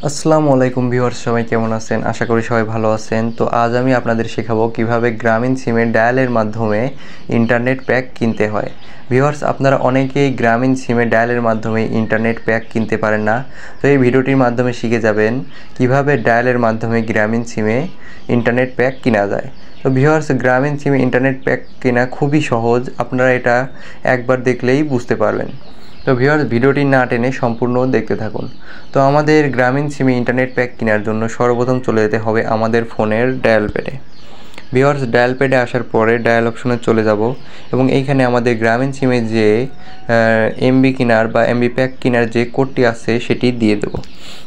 আসসালামু আলাইকুম ভিউয়ার্স, সবাই কেমন আছেন? আশা করি সবাই ভালো আছেন। তো আজ আমি আপনাদের শেখাবো কিভাবে গ্রামীণ সিমের ডায়ালের মাধ্যমে ইন্টারনেট প্যাক কিনতে হয়। ভিউয়ার্স, আপনারা অনেকেই গ্রামীণ সিমের ডায়ালের মাধ্যমে ইন্টারনেট প্যাক কিনতে পারেন না। তো এই ভিডিওটির মাধ্যমে শিখে যাবেন কিভাবে ডায়ালের মাধ্যমে গ্রামীণ সিমে ইন্টারনেট প্যাক কেনা যায়। তো ভিউয়ার্স, গ্রামীণ সিমে ইন্টারনেট প্যাক কেনা খুবই সহজ, আপনারা এটা একবার দেখলেই বুঝতে পারবেন। তো ভিউয়ার্স, ভিডিওটি না টেনে সম্পূর্ণ দেখতে থাকুন। তো আমাদের গ্রামীণ সিমে ইন্টারনেট প্যাক কেনার জন্য সর্বপ্রথম চলে যেতে হবে আমাদের ফোনের ডায়াল প্যাডে। ভিউয়ার্স, ডায়াল প্যাডে আসার পরে ডায়াল অপশনে চলে যাব এবং এইখানে আমাদের গ্রামীণ সিমে যে এমবি কেনার বা এমবি প্যাক কেনার যে কোডটি আছে সেটি দিয়ে দেবো।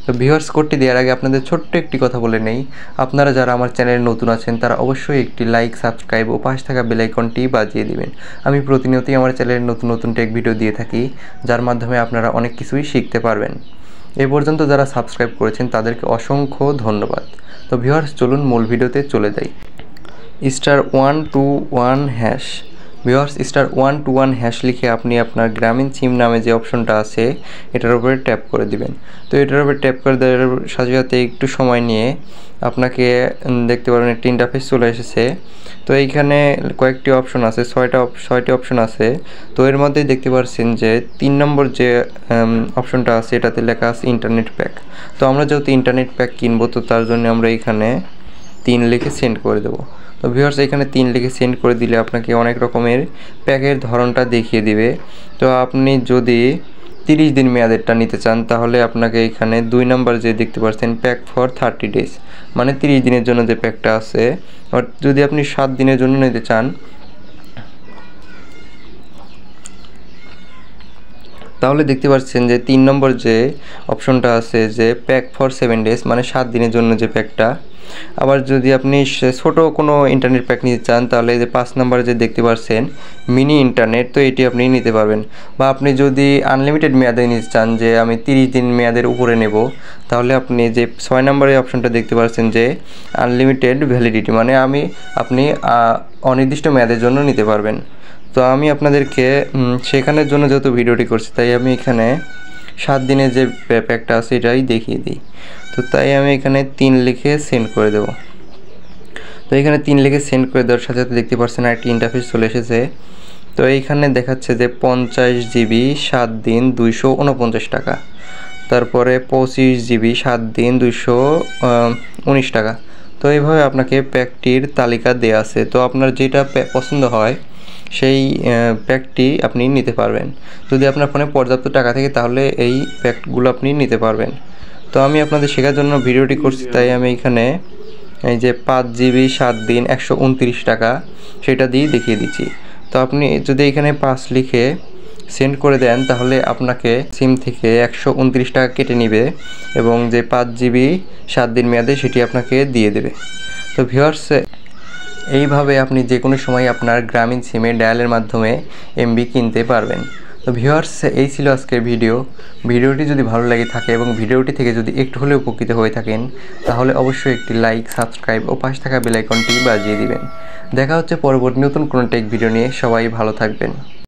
তো ভিউয়ার্স, কোডটি দেওয়ার আগে আপনাদের ছোট্ট একটি কথা বলে নেই, আপনারা যারা আমার চ্যানেলে নতুন আছেন তারা অবশ্যই একটি লাইক, সাবস্ক্রাইব ও পাশে থাকা বেল আইকনটি বাজিয়ে দিবেন। আমি প্রতিনিয়তই আমার চ্যানেলে নতুন নতুন টেক ভিডিও দিয়ে থাকি, যার মাধ্যমে আপনারা অনেক কিছুই শিখতে পারবেন। এ পর্যন্ত যারা সাবস্ক্রাইব করেছেন তাদেরকে অসংখ্য ধন্যবাদ। তো ভিউয়ার্স, চলুন মূল ভিডিওতে চলে যাই। *121# ভিউয়ার্স, *121# লিখে আপনি আপনার গ্রামীণ সিম নামে যে অপশনটা আছে এটার উপরে ট্যাপ করে দিবেন। তো এটার উপরে ট্যাপ করে দেওয়ার সাথে সাথে একটু সময় নিয়ে আপনাকে দেখতে পারবেন একটি ইন্টারফেস চলে এসেছে। তো এইখানে কয়েকটি অপশন আছে, ছয়টি অপশন আছে। তো এর মধ্যেই দেখতে পাচ্ছেন যে 3 নম্বর যে অপশনটা আছে এটাতে লেখা আছে ইন্টারনেট প্যাক। তো আমরা যেহেতু ইন্টারনেট প্যাক কিনবো, তো তার জন্য আমরা এখানে 3 লিখে সেন্ড করে দেবো। তো ভিউয়ার্স, এখানে 3 লিখে সেন্ড করে দিলে আপনাকে অনেক রকমের প্যাকের ধরনটা দেখিয়ে দিবে। তো আপনি যদি 30 দিন মেয়াদেরটা নিতে চান তাহলে আপনাকে এখানে 2 নাম্বার যে দেখতে পাচ্ছেন প্যাক ফর 30 ডেজ, মানে 30 দিনের জন্য যে প্যাকটা আছে। আর যদি আপনি 7 দিনের জন্য নিতে চান তাহলে দেখতে পাচ্ছেন যে 3 নম্বর যে অপশনটা আছে যে প্যাক ফর 7 ডেজ, মানে 7 দিনের জন্য যে প্যাকটা। আবার যদি আপনি ছোট কোনো ইন্টারনেট প্যাক নিতে চান তাহলে এই যে 5 নম্বরে যে দেখতে পাচ্ছেন মিনি ইন্টারনেট, তো এটি আপনি নিতে পারবেন। বা আপনি যদি আনলিমিটেড মেয়াদে নিতে চান যে আমি 30 দিন মেয়াদের উপরে নেব, তাহলে আপনি যে 6 নম্বরের অপশনটা দেখতে পাচ্ছেন যে আনলিমিটেড ভ্যালিডিটি, মানে আপনি অনির্দিষ্ট মেয়াদের জন্য নিতে পারবেন। তো আমি আপনাদেরকে সেখানের জন্য যেহেতু ভিডিওটি করছি তাই আমি এখানে 7 দিনের যে প্যাকটা আছে এটাই দেখিয়ে দিই। তো তাই আমি এখানে 3 লিখে সেন্ড করে দেব। তো এখানে 3 লিখে সেন্ড করে দেওয়ার সাথে সাথে দেখতে পাচ্ছেন একটি ইন্টারফেস চলে এসেছে। তো এইখানে দেখাচ্ছে যে 50 জিবি 7 দিন 249 টাকা, তারপরে 25 জিবি 7 দিন 219 টাকা। তো এইভাবে আপনাকে প্যাকটির তালিকা দেওয়া আছে। তো আপনার যেটা পছন্দ হয় সেই প্যাকটি আপনি নিতে পারবেন। যদি আপনার ফোনে পর্যাপ্ত টাকা থাকে তাহলে এই প্যাকগুলো আপনি নিতে পারবেন। তো আমি আপনাদের শেখার জন্য ভিডিওটি করছি, তাই আমি এখানে এই যে 5 জিবি 7 দিন 129 টাকা সেটা দিয়ে দেখিয়ে দিচ্ছি। তো আপনি যদি এখানে 5 লিখে সেন্ড করে দেন তাহলে আপনাকে সিম থেকে 129 টাকা কেটে নেবে এবং যে 5 জিবি 7 দিন মেয়াদে সেটি আপনাকে দিয়ে দেবে। তো ভিউয়ার্স, এইভাবে আপনি যে কোনো সময় আপনার গ্রামীণ সিমে ডায়ালের মাধ্যমে এমবি কিনতে পারবেন। তো ভিউয়ার্স, এই ছিল আজকের ভিডিওটি যদি ভালো লাগে থাকে এবং ভিডিওটি থেকে যদি একটু হলেও উপকৃত হয়ে থাকেন তাহলে অবশ্যই একটি লাইক, সাবস্ক্রাইব ও পাশে থাকা বেল আইকনটি বাজিয়ে দিবেন। দেখা হচ্ছে পরবর্তী নতুন কোনো টেক ভিডিও নিয়ে। সবাই ভালো থাকবেন।